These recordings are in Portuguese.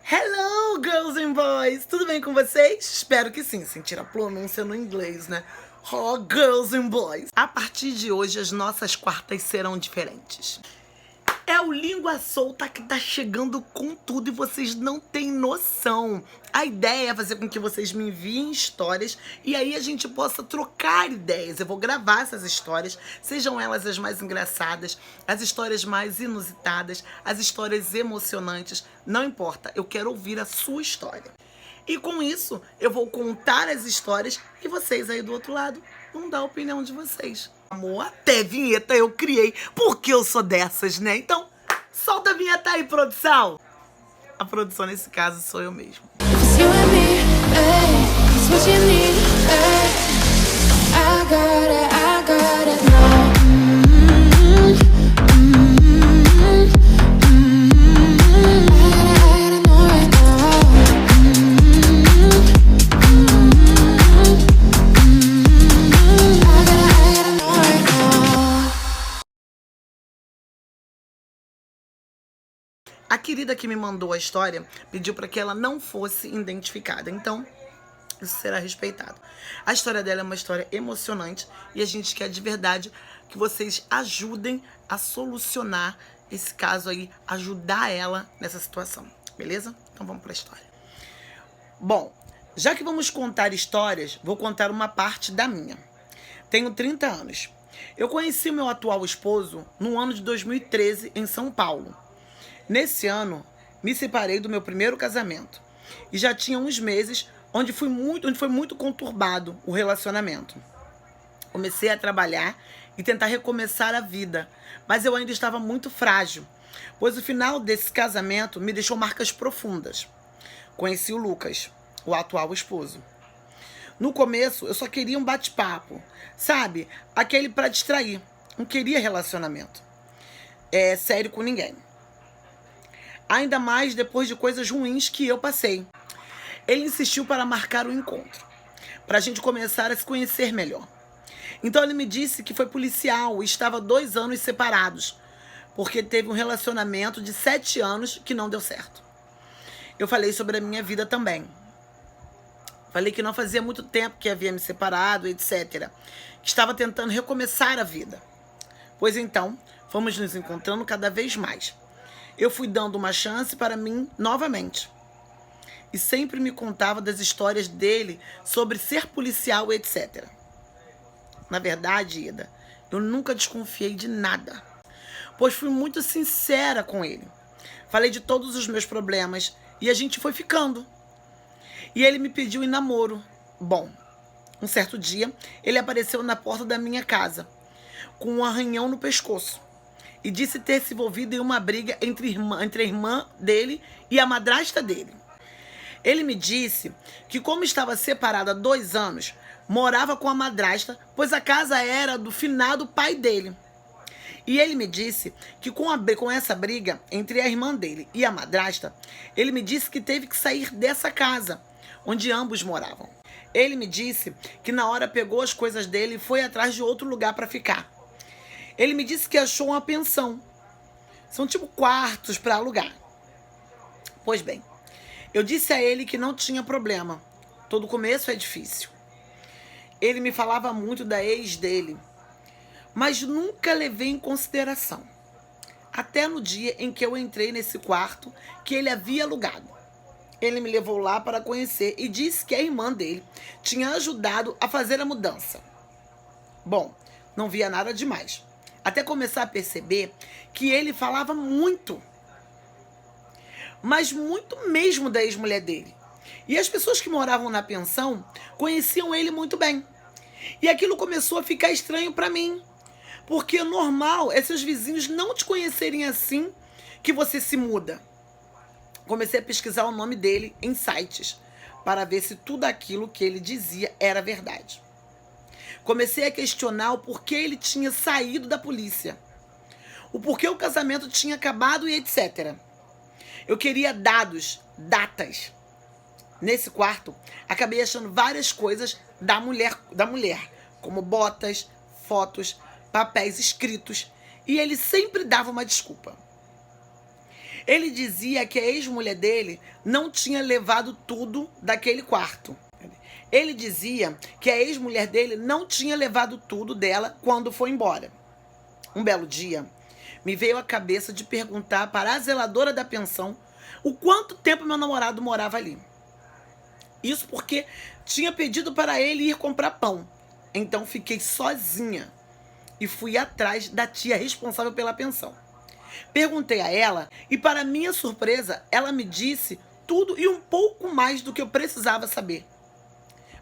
Hello, girls and boys! Tudo bem com vocês? Espero que sim, sentir a pronúncia no inglês, né? Oh, girls and boys! A partir de hoje, as nossas quartas serão diferentes. É o Língua Solta que tá chegando com tudo e vocês não têm noção. A ideia é fazer com que vocês me enviem histórias e aí a gente possa trocar ideias. Eu vou gravar essas histórias, sejam elas as mais engraçadas, as histórias mais inusitadas, as histórias emocionantes, não importa. Eu quero ouvir a sua história. E com isso, eu vou contar as histórias e vocês aí do outro lado vão dar a opinião de vocês. Amor, até vinheta eu criei, porque eu sou dessas, né? Então, solta a vinheta aí, produção! A produção, nesse caso, sou eu mesmo. A querida que me mandou a história pediu para que ela não fosse identificada, então isso será respeitado. A história dela é uma história emocionante e a gente quer de verdade que vocês ajudem a solucionar esse caso aí, ajudar ela nessa situação, beleza? Então vamos para a história. Bom, já que vamos contar histórias, vou contar uma parte da minha. Tenho 30 anos. Eu conheci o meu atual esposo no ano de 2013 em São Paulo. Nesse ano, me separei do meu primeiro casamento e já tinha uns meses onde foi muito conturbado o relacionamento. Comecei a trabalhar e tentar recomeçar a vida, mas eu ainda estava muito frágil, pois o final desse casamento me deixou marcas profundas. Conheci o Lucas, o atual esposo. No começo, eu só queria um bate-papo, sabe? Aquele para distrair. Não queria relacionamento sério com ninguém. Ainda mais depois de coisas ruins que eu passei. Ele insistiu para marcar o encontro, para a gente começar a se conhecer melhor. Então ele me disse que foi policial e estava 2 anos separados, porque teve um relacionamento de 7 anos que não deu certo. Eu falei sobre a minha vida também. Falei que não fazia muito tempo que havia me separado, etc. Que estava tentando recomeçar a vida. Pois então, fomos nos encontrando cada vez mais. Eu fui dando uma chance para mim novamente. E sempre me contava das histórias dele sobre ser policial, etc. Na verdade, Ida, eu nunca desconfiei de nada, pois fui muito sincera com ele. Falei de todos os meus problemas e a gente foi ficando. E ele me pediu em namoro. Bom, um certo dia, ele apareceu na porta da minha casa, com um arranhão no pescoço. E disse ter se envolvido em uma briga entre a irmã dele e a madrasta dele. Ele me disse que, como estava separado há 2 anos, morava com a madrasta, pois a casa era do finado pai dele. E ele me disse que com essa briga entre a irmã dele e a madrasta, ele me disse que teve que sair dessa casa, onde ambos moravam. Ele me disse que na hora pegou as coisas dele e foi atrás de outro lugar para ficar. Ele me disse que achou uma pensão. São tipo quartos para alugar. Pois bem, eu disse a ele que não tinha problema. Todo começo é difícil. Ele me falava muito da ex dele, mas nunca levei em consideração. Até no dia em que eu entrei nesse quarto que ele havia alugado. Ele me levou lá para conhecer e disse que a irmã dele tinha ajudado a fazer a mudança. Bom, não via nada demais. Até começar a perceber que ele falava muito. Mas muito mesmo da ex-mulher dele. E as pessoas que moravam na pensão conheciam ele muito bem. E aquilo começou a ficar estranho para mim. Porque o normal é seus vizinhos não te conhecerem assim que você se muda. Comecei a pesquisar o nome dele em sites para ver se tudo aquilo que ele dizia era verdade. Comecei a questionar o porquê ele tinha saído da polícia, o porquê o casamento tinha acabado e etc. Eu queria dados, datas. Nesse quarto, acabei achando várias coisas da mulher, como botas, fotos, papéis escritos, e ele sempre dava uma desculpa. Ele dizia que a ex-mulher dele não tinha levado tudo daquele quarto. Ele dizia que a ex-mulher dele não tinha levado tudo dela quando foi embora. Um belo dia, me veio à cabeça de perguntar para a zeladora da pensão o quanto tempo meu namorado morava ali. Isso porque tinha pedido para ele ir comprar pão. Então fiquei sozinha e fui atrás da tia responsável pela pensão. Perguntei a ela e, para minha surpresa, ela me disse tudo e um pouco mais do que eu precisava saber.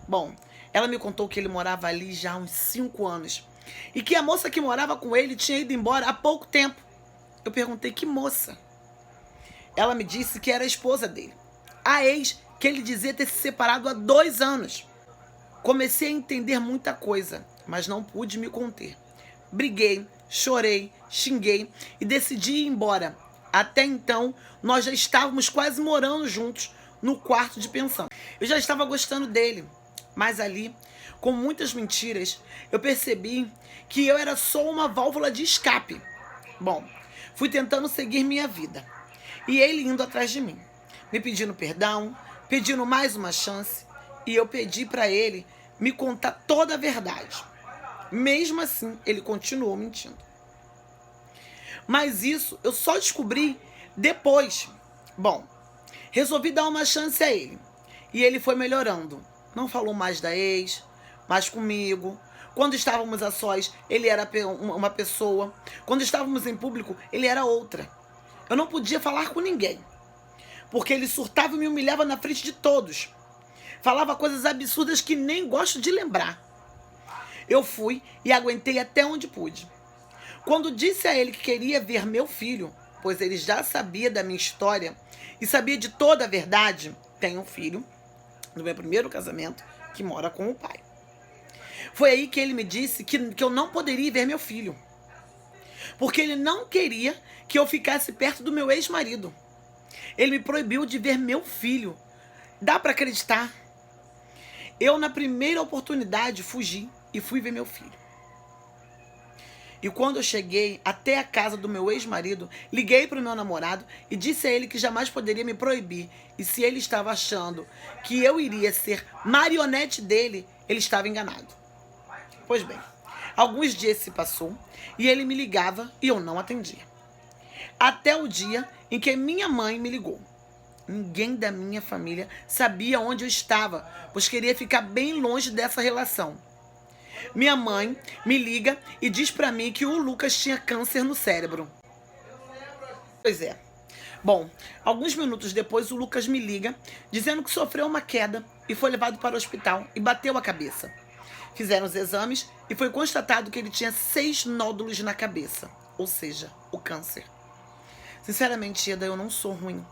Bom, ela me contou que ele morava ali já há uns 5 anos e que a moça que morava com ele tinha ido embora há pouco tempo. Eu perguntei que moça. Ela me disse que era a esposa dele, a ex que ele dizia ter se separado há 2 anos. Comecei a entender muita coisa, mas não pude me conter. Briguei, chorei, xinguei e decidi ir embora. Até então, nós já estávamos quase morando juntos no quarto de pensão. Eu já estava gostando dele, mas ali, com muitas mentiras, eu percebi que eu era só uma válvula de escape. Bom, fui tentando seguir minha vida e ele indo atrás de mim, me pedindo perdão, pedindo mais uma chance, e eu pedi para ele me contar toda a verdade. Mesmo assim, ele continuou mentindo. Mas isso eu só descobri depois. Bom, resolvi dar uma chance a ele. E ele foi melhorando. Não falou mais da ex, mais comigo. Quando estávamos a sós, ele era uma pessoa. Quando estávamos em público, ele era outra. Eu não podia falar com ninguém, porque ele surtava e me humilhava na frente de todos. Falava coisas absurdas que nem gosto de lembrar. Eu fui e aguentei até onde pude. Quando disse a ele que queria ver meu filho, pois ele já sabia da minha história e sabia de toda a verdade, tenho um filho, no meu primeiro casamento, que mora com o pai. Foi aí que ele me disse que eu não poderia ver meu filho, porque ele não queria que eu ficasse perto do meu ex-marido. Ele me proibiu de ver meu filho. Dá para acreditar? Eu, na primeira oportunidade, fugi e fui ver meu filho. E quando eu cheguei até a casa do meu ex-marido, liguei para o meu namorado e disse a ele que jamais poderia me proibir. E se ele estava achando que eu iria ser marionete dele, ele estava enganado. Pois bem, alguns dias se passou e ele me ligava e eu não atendia. Até o dia em que minha mãe me ligou. Ninguém da minha família sabia onde eu estava, pois queria ficar bem longe dessa relação. Minha mãe me liga e diz pra mim que o Lucas tinha câncer no cérebro. Pois é. Bom, alguns minutos depois o Lucas me liga dizendo que sofreu uma queda e foi levado para o hospital e bateu a cabeça. Fizeram os exames e foi constatado que ele tinha 6 nódulos na cabeça, ou seja, o câncer. Sinceramente, Ida, eu não sou ruim.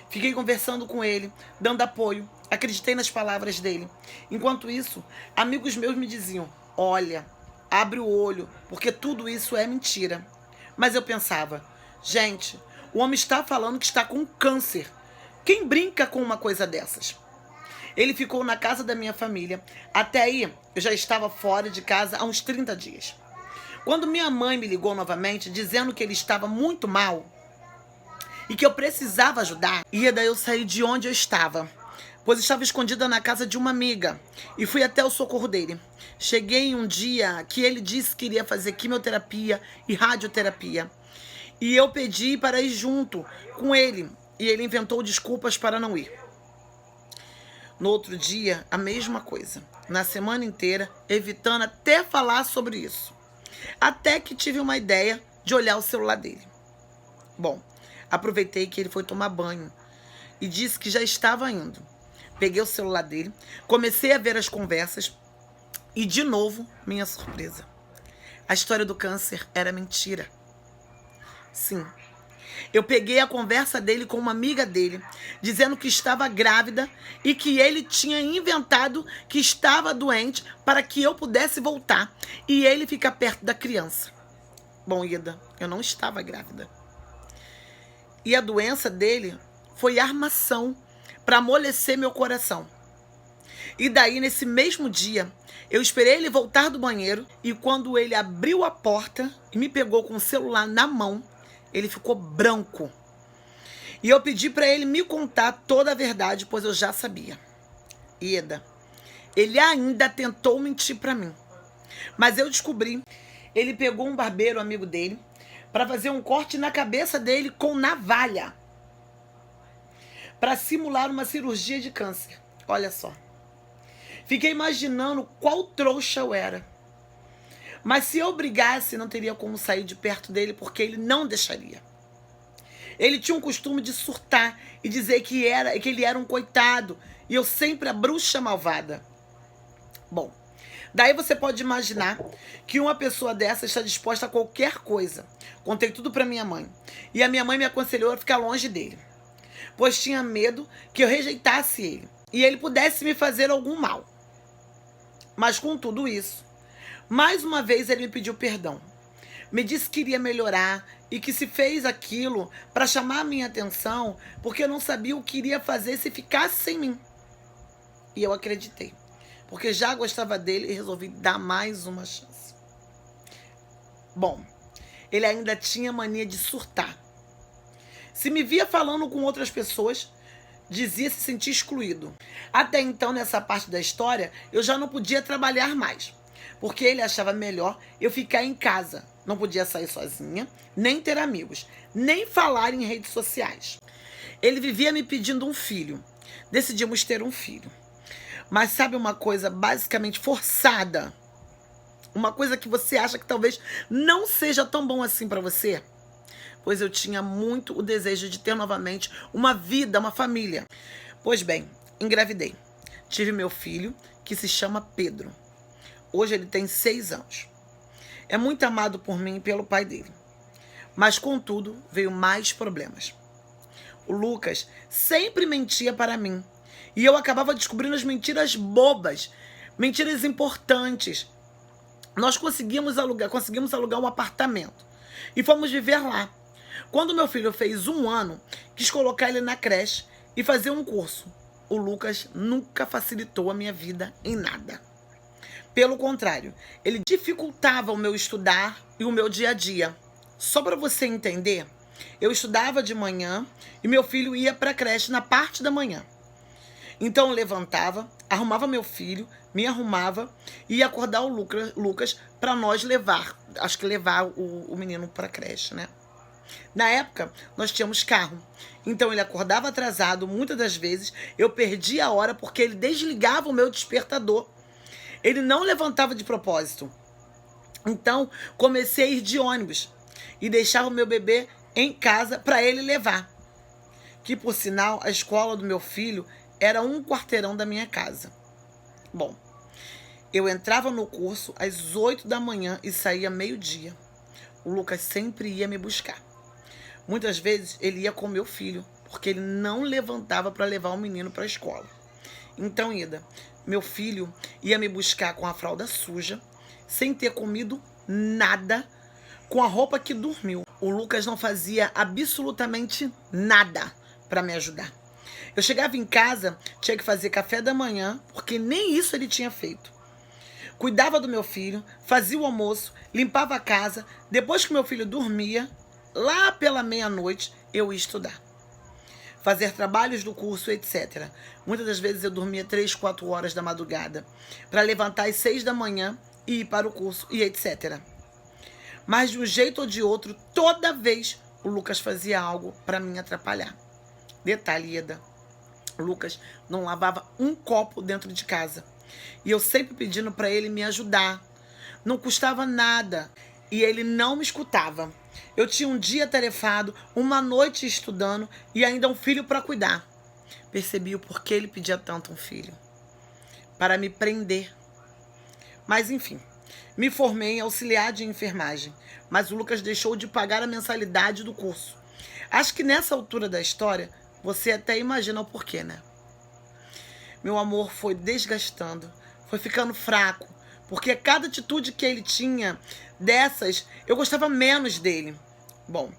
Fiquei conversando com ele, dando apoio, acreditei nas palavras dele. Enquanto isso, amigos meus me diziam: olha, abre o olho, porque tudo isso é mentira. Mas eu pensava: gente, o homem está falando que está com câncer. Quem brinca com uma coisa dessas? Ele ficou na casa da minha família. Até aí, eu já estava fora de casa há uns 30 dias. Quando minha mãe me ligou novamente, dizendo que ele estava muito mal e que eu precisava ajudar, e daí eu saí de onde eu estava, pois estava escondida na casa de uma amiga, e fui até o socorro dele. Cheguei em um dia que ele disse que iria fazer quimioterapia e radioterapia, e eu pedi para ir junto com ele, e ele inventou desculpas para não ir. No outro dia, a mesma coisa. Na semana inteira, evitando até falar sobre isso. Até que tive uma ideia de olhar o celular dele. Bom, aproveitei que ele foi tomar banho e disse que já estava indo. Peguei o celular dele, comecei a ver as conversas e, de novo, minha surpresa. A história do câncer era mentira. Sim. Eu peguei a conversa dele com uma amiga dele, dizendo que estava grávida e que ele tinha inventado que estava doente para que eu pudesse voltar e ele ficar perto da criança. Bom, Ida, eu não estava grávida. E a doença dele foi armação para amolecer meu coração. E daí, nesse mesmo dia, eu esperei ele voltar do banheiro e quando ele abriu a porta e me pegou com o celular na mão, ele ficou branco. E eu pedi para ele me contar toda a verdade, pois eu já sabia. Ieda, ele ainda tentou mentir para mim. Mas eu descobri, ele pegou um barbeiro amigo dele para fazer um corte na cabeça dele com navalha, para simular uma cirurgia de câncer. Olha só. Fiquei imaginando qual trouxa eu era. Mas se eu brigasse, não teria como sair de perto dele, porque ele não deixaria. Ele tinha um costume de surtar e dizer que ele era um coitado e eu sempre a bruxa malvada. Bom, daí você pode imaginar que uma pessoa dessa está disposta a qualquer coisa. Contei tudo para minha mãe e a minha mãe me aconselhou a ficar longe dele, pois tinha medo que eu rejeitasse ele e ele pudesse me fazer algum mal. Mas com tudo isso, mais uma vez ele me pediu perdão. Me disse que iria melhorar e que se fez aquilo para chamar a minha atenção porque eu não sabia o que iria fazer se ficasse sem mim. E eu acreditei, porque já gostava dele e resolvi dar mais uma chance. Bom, ele ainda tinha mania de surtar. Se me via falando com outras pessoas, dizia se sentir excluído. Até então, nessa parte da história, eu já não podia trabalhar mais, porque ele achava melhor eu ficar em casa. Não podia sair sozinha, nem ter amigos, nem falar em redes sociais. Ele vivia me pedindo um filho. Decidimos ter um filho. Mas sabe uma coisa basicamente forçada? Uma coisa que você acha que talvez não seja tão bom assim para você? Pois eu tinha muito o desejo de ter novamente uma vida, uma família. Pois bem, engravidei. Tive meu filho, que se chama Pedro. Hoje ele tem 6 anos. É muito amado por mim e pelo pai dele. Mas, contudo, veio mais problemas. O Lucas sempre mentia para mim. E eu acabava descobrindo as mentiras bobas, mentiras importantes. Nós conseguimos alugar um apartamento. E fomos viver lá. Quando meu filho fez 1 ano, quis colocar ele na creche e fazer um curso. O Lucas nunca facilitou a minha vida em nada. Pelo contrário, ele dificultava o meu estudar e o meu dia a dia. Só para você entender, eu estudava de manhã e meu filho ia para a creche na parte da manhã. Então eu levantava, arrumava meu filho, me arrumava e ia acordar o Lucas para nós levar o menino para a creche, né? Na época, nós tínhamos carro. Então ele acordava atrasado, muitas das vezes eu perdia a hora porque ele desligava o meu despertador. Ele não levantava de propósito. Então, comecei a ir de ônibus e deixava o meu bebê em casa para ele levar. Que, por sinal, a escola do meu filho era 1 quarteirão da minha casa. Bom, eu entrava no curso às 8 da manhã e saía meio-dia. O Lucas sempre ia me buscar. Muitas vezes ele ia com meu filho, porque ele não levantava para levar o menino para a escola. Então, Ida, meu filho ia me buscar com a fralda suja, sem ter comido nada, com a roupa que dormiu. O Lucas não fazia absolutamente nada para me ajudar. Eu chegava em casa, tinha que fazer café da manhã, porque nem isso ele tinha feito. Cuidava do meu filho, fazia o almoço, limpava a casa. Depois que meu filho dormia, lá pela meia-noite, eu ia estudar. Fazer trabalhos do curso, etc. Muitas das vezes eu dormia 3, 4 horas da madrugada para levantar às 6 da manhã e ir para o curso e etc. Mas de um jeito ou de outro, toda vez o Lucas fazia algo para me atrapalhar. Detalhe, Ida, o Lucas não lavava um copo dentro de casa. E eu sempre pedindo para ele me ajudar. Não custava nada. E ele não me escutava. Eu tinha um dia tarefado, uma noite estudando e ainda um filho para cuidar. Percebi o porquê ele pedia tanto um filho. Para me prender. Mas enfim, me formei em auxiliar de enfermagem. Mas o Lucas deixou de pagar a mensalidade do curso. Acho que nessa altura da história, você até imagina o porquê, né? Meu amor foi desgastando, foi ficando fraco. Porque cada atitude que ele tinha dessas, eu gostava menos dele. Bom,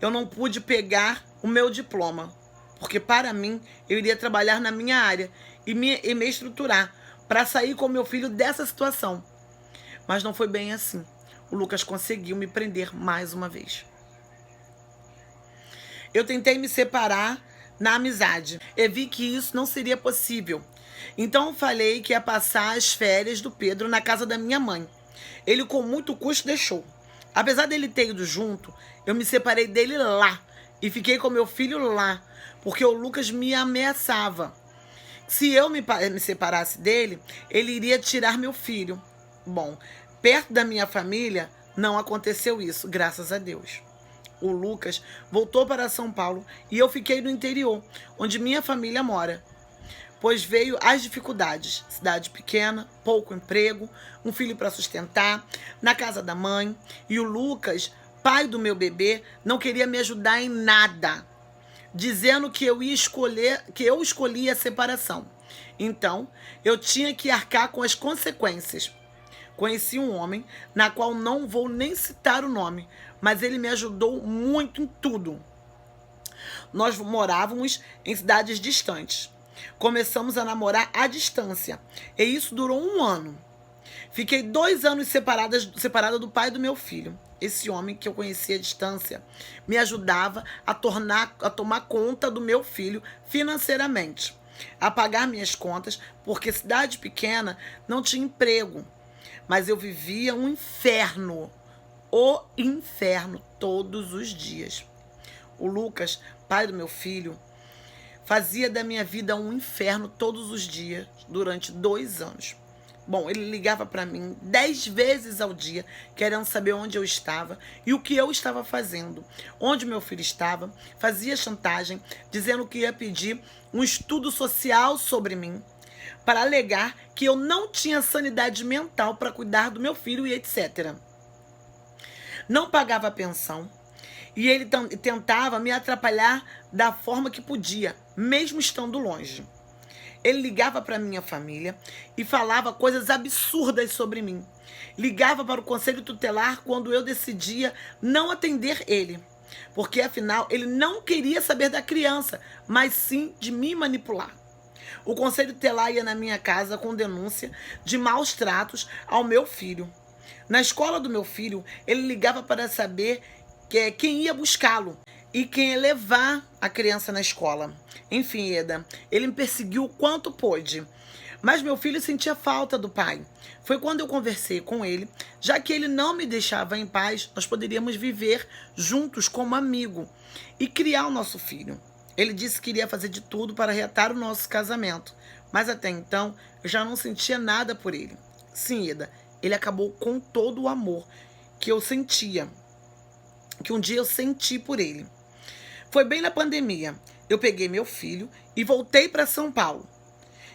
eu não pude pegar o meu diploma, porque para mim, eu iria trabalhar na minha área e me estruturar para sair com meu filho dessa situação. Mas não foi bem assim. O Lucas conseguiu me prender mais uma vez. Eu tentei me separar na amizade. Eu vi que isso não seria possível. Então eu falei que ia passar as férias do Pedro na casa da minha mãe. Ele com muito custo deixou. Apesar dele ter ido junto, eu me separei dele lá e fiquei com meu filho lá, porque o Lucas me ameaçava. Se eu me separasse dele, ele iria tirar meu filho. Bom, perto da minha família não aconteceu isso, graças a Deus. O Lucas voltou para São Paulo e eu fiquei no interior, onde minha família mora. Pois veio as dificuldades, cidade pequena, pouco emprego, um filho para sustentar, na casa da mãe, e o Lucas, pai do meu bebê, não queria me ajudar em nada, dizendo que eu escolhi a separação. Então, eu tinha que arcar com as consequências. Conheci um homem, na qual não vou nem citar o nome, mas ele me ajudou muito em tudo. Nós morávamos em cidades distantes. Começamos a namorar à distância. E isso durou 1 ano. Fiquei 2 anos separada do pai do meu filho. Esse homem que eu conhecia à distância me ajudava a tomar conta do meu filho financeiramente, a pagar minhas contas, porque cidade pequena não tinha emprego. Mas eu vivia um inferno, o inferno, todos os dias. O Lucas, pai do meu filho, fazia da minha vida um inferno todos os dias, durante 2 anos. Bom, ele ligava para mim 10 vezes ao dia, querendo saber onde eu estava e o que eu estava fazendo, onde meu filho estava, fazia chantagem, dizendo que ia pedir um estudo social sobre mim, para alegar que eu não tinha sanidade mental para cuidar do meu filho e etc. Não pagava pensão e ele tentava me atrapalhar da forma que podia, mesmo estando longe. Ele ligava para minha família e falava coisas absurdas sobre mim. Ligava para o conselho tutelar quando eu decidia não atender ele, porque afinal ele não queria saber da criança, mas sim de me manipular. O conselho tutelar ia na minha casa com denúncia de maus tratos ao meu filho. Na escola do meu filho, ele ligava para saber quem ia buscá-lo e quem ia levar a criança na escola. Enfim, Eda, ele me perseguiu o quanto pôde. Mas meu filho sentia falta do pai. Foi quando eu conversei com ele, já que ele não me deixava em paz, nós poderíamos viver juntos como amigo e criar o nosso filho. Ele disse que iria fazer de tudo para reatar o nosso casamento, mas até então eu já não sentia nada por ele. Sim, Eda, ele acabou com todo o amor que eu sentia, que um dia eu senti por ele. Foi bem na pandemia. Eu peguei meu filho e voltei para São Paulo.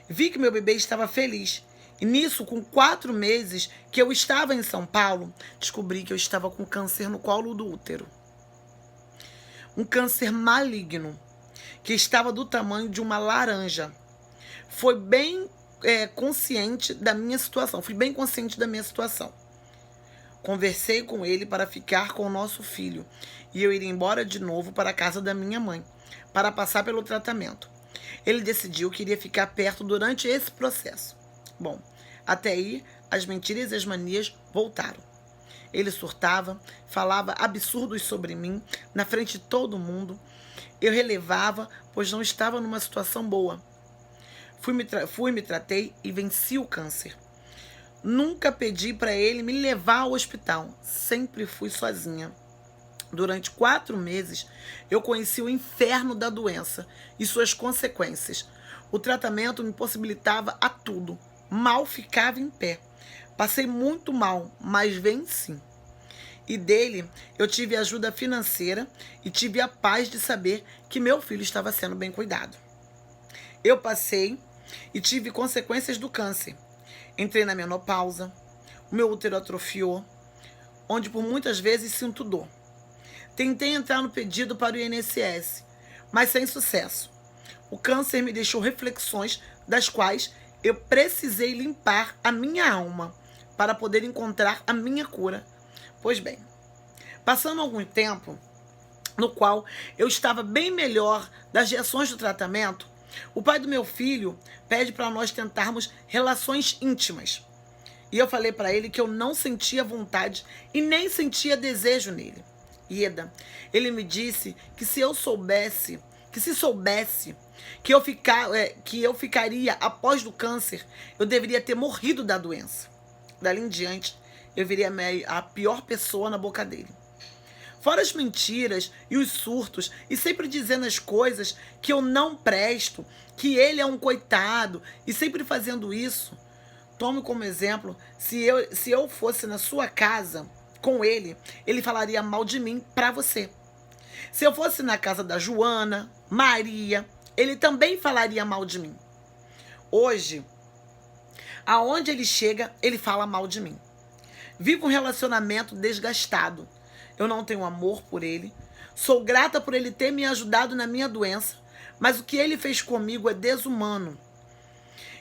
Vi que meu bebê estava feliz. E nisso, com 4 meses que eu estava em São Paulo, descobri que eu estava com câncer no colo do útero. Um câncer maligno, que estava do tamanho de uma laranja. Foi bem consciente da minha situação. Fui bem consciente da minha situação. Conversei com ele para ficar com o nosso filho. E eu iria embora de novo para a casa da minha mãe, para passar pelo tratamento. Ele decidiu que iria ficar perto durante esse processo. Bom, até aí, as mentiras e as manias voltaram. Ele surtava, falava absurdos sobre mim, na frente de todo mundo. Eu relevava, pois não estava numa situação boa. Me tratei e venci o câncer. Nunca pedi para ele me levar ao hospital. Sempre fui sozinha. Durante 4 meses, eu conheci o inferno da doença e suas consequências. O tratamento me possibilitava a tudo. Mal ficava em pé. Passei muito mal, mas venci. E dele, eu tive ajuda financeira e tive a paz de saber que meu filho estava sendo bem cuidado. Eu passei e tive consequências do câncer. Entrei na menopausa, o meu útero atrofiou, onde por muitas vezes sinto dor. Tentei entrar no pedido para o INSS, mas sem sucesso. O câncer me deixou reflexões das quais eu precisei limpar a minha alma para poder encontrar a minha cura. Pois bem, passando algum tempo, no qual eu estava bem melhor das reações do tratamento, o pai do meu filho pede para nós tentarmos relações íntimas. E eu falei para ele que eu não sentia vontade e nem sentia desejo nele. Ieda, ele me disse que se soubesse que eu ficaria após do câncer, eu deveria ter morrido da doença. Dali em diante, eu viria a pior pessoa na boca dele. Fora as mentiras e os surtos, e sempre dizendo as coisas que eu não presto, que ele é um coitado, e sempre fazendo isso. Tome como exemplo, se eu fosse na sua casa com ele, ele falaria mal de mim pra você. Se eu fosse na casa da Joana, Maria, ele também falaria mal de mim. Hoje, aonde ele chega, ele fala mal de mim. Vivo um relacionamento desgastado. Eu não tenho amor por ele. Sou grata por ele ter me ajudado na minha doença, mas o que ele fez comigo é desumano.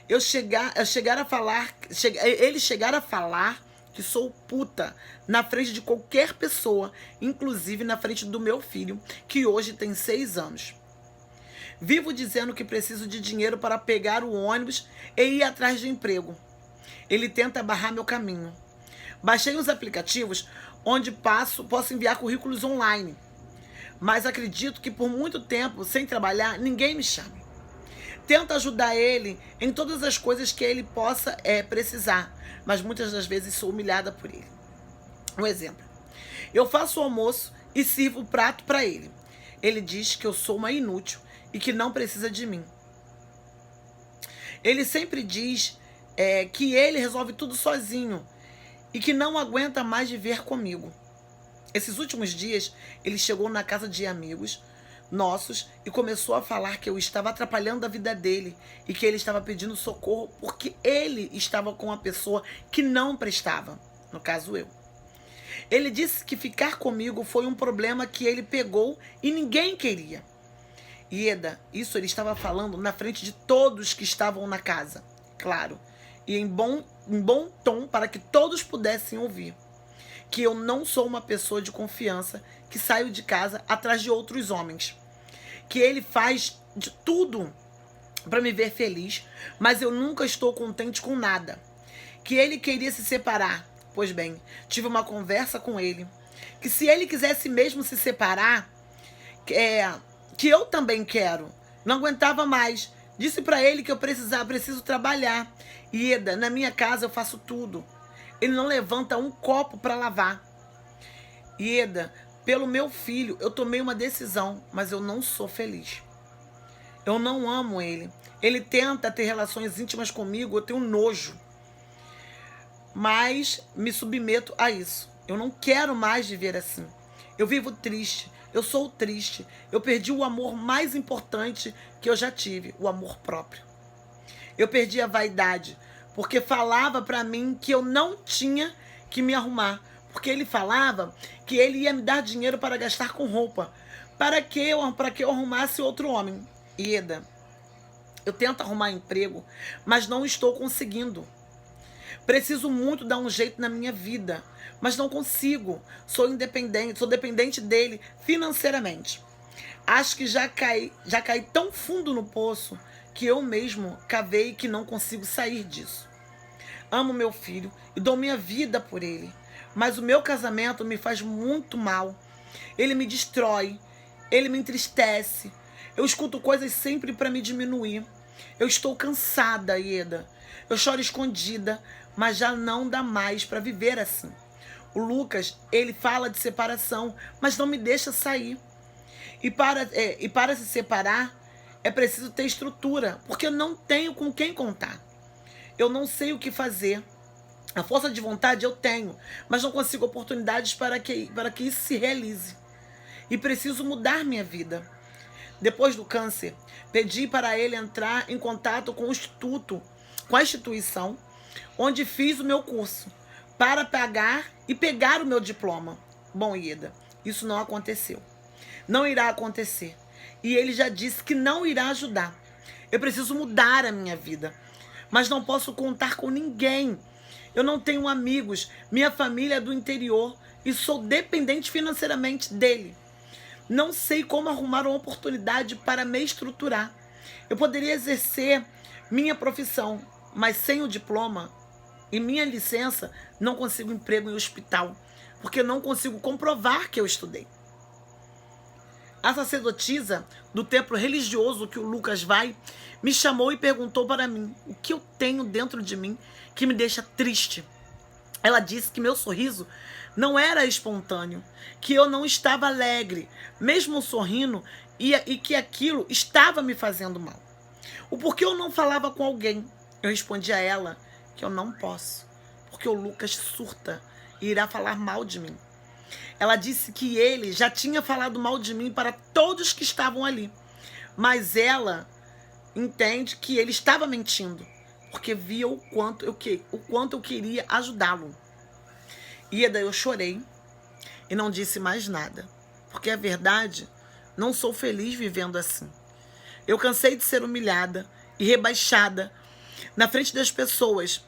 Ele chegar a falar que sou puta na frente de qualquer pessoa, inclusive na frente do meu filho, que hoje tem 6 anos. Vivo dizendo que preciso de dinheiro para pegar o ônibus e ir atrás de emprego. Ele tenta barrar meu caminho. Baixei os aplicativos onde posso enviar currículos online, mas acredito que por muito tempo, sem trabalhar, ninguém me chame. Tento ajudar ele em todas as coisas que ele possa precisar, mas muitas das vezes sou humilhada por ele. Um exemplo. Eu faço o almoço e sirvo o prato para ele. Ele diz que eu sou uma inútil e que não precisa de mim. Ele sempre diz que ele resolve tudo sozinho e que não aguenta mais viver comigo. Esses últimos dias, ele chegou na casa de amigos nossos e começou a falar que eu estava atrapalhando a vida dele e que ele estava pedindo socorro porque ele estava com uma pessoa que não prestava, no caso eu. Ele disse que ficar comigo foi um problema que ele pegou e ninguém queria. Ieda, isso ele estava falando na frente de todos que estavam na casa, claro, e em bom tom para que todos pudessem ouvir. Que eu não sou uma pessoa de confiança que saio de casa atrás de outros homens. Que ele faz de tudo para me ver feliz, mas eu nunca estou contente com nada. Que ele queria se separar. Pois bem, tive uma conversa com ele. Que se ele quisesse mesmo se separar, que eu também quero. Não aguentava mais. Disse para ele que eu preciso trabalhar. Ieda, na minha casa eu faço tudo. Ele não levanta um copo para lavar. Ieda, pelo meu filho, eu tomei uma decisão, mas eu não sou feliz. Eu não amo ele. Ele tenta ter relações íntimas comigo, eu tenho nojo. Mas me submeto a isso. Eu não quero mais viver assim. Eu vivo triste. Eu sou triste. Eu perdi o amor mais importante que eu já tive, o amor próprio. Eu perdi a vaidade, porque falava pra mim que eu não tinha que me arrumar. Porque ele falava que ele ia me dar dinheiro para gastar com roupa. Para que eu arrumasse outro homem. Ieda, eu tento arrumar emprego, mas não estou conseguindo. Preciso muito dar um jeito na minha vida, mas não consigo. Sou dependente dele financeiramente. Acho que já caí tão fundo no poço que eu mesmo cavei que não consigo sair disso. Amo meu filho e dou minha vida por ele, mas o meu casamento me faz muito mal. Ele me destrói, ele me entristece. Eu escuto coisas sempre para me diminuir. Eu estou cansada, Ieda. Eu choro escondida, mas já não dá mais para viver assim. O Lucas, ele fala de separação, mas não me deixa sair. E para se separar, é preciso ter estrutura, porque eu não tenho com quem contar. Eu não sei o que fazer. A força de vontade eu tenho, mas não consigo oportunidades para que isso se realize. E preciso mudar minha vida. Depois do câncer, pedi para ele entrar em contato com o instituto, com a instituição, onde fiz o meu curso, para pagar e pegar o meu diploma. Bom, Ieda, isso não aconteceu. Não irá acontecer. E ele já disse que não irá ajudar. Eu preciso mudar a minha vida, mas não posso contar com ninguém. Eu não tenho amigos, minha família é do interior e sou dependente financeiramente dele. Não sei como arrumar uma oportunidade para me estruturar. Eu poderia exercer minha profissão, mas sem o diploma e minha licença, não consigo emprego em hospital. porque não consigo comprovar que eu estudei. A sacerdotisa do templo religioso que o Lucas vai me chamou e perguntou para mim o que eu tenho dentro de mim que me deixa triste. Ela disse que meu sorriso não era espontâneo, que eu não estava alegre, mesmo sorrindo, e que aquilo estava me fazendo mal. O porquê eu não falava com alguém? Eu respondi a ela que eu não posso, porque o Lucas surta e irá falar mal de mim. Ela disse que ele já tinha falado mal de mim para todos que estavam ali, mas ela entende que ele estava mentindo, porque via o quanto eu queria ajudá-lo. Ieda, eu chorei e não disse mais nada, porque a verdade, não sou feliz vivendo assim. Eu cansei de ser humilhada e rebaixada na frente das pessoas.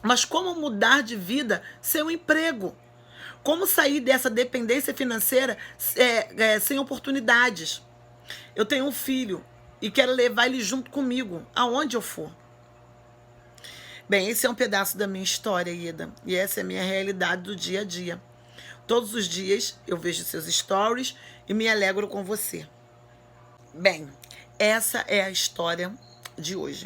Mas como mudar de vida sem um emprego? Como sair dessa dependência financeira sem oportunidades? Eu tenho um filho e quero levar ele junto comigo, aonde eu for. Bem, esse é um pedaço da minha história, Ieda, e essa é a minha realidade do dia a dia. Todos os dias eu vejo seus stories e me alegro com você. Bem, essa é a história de hoje.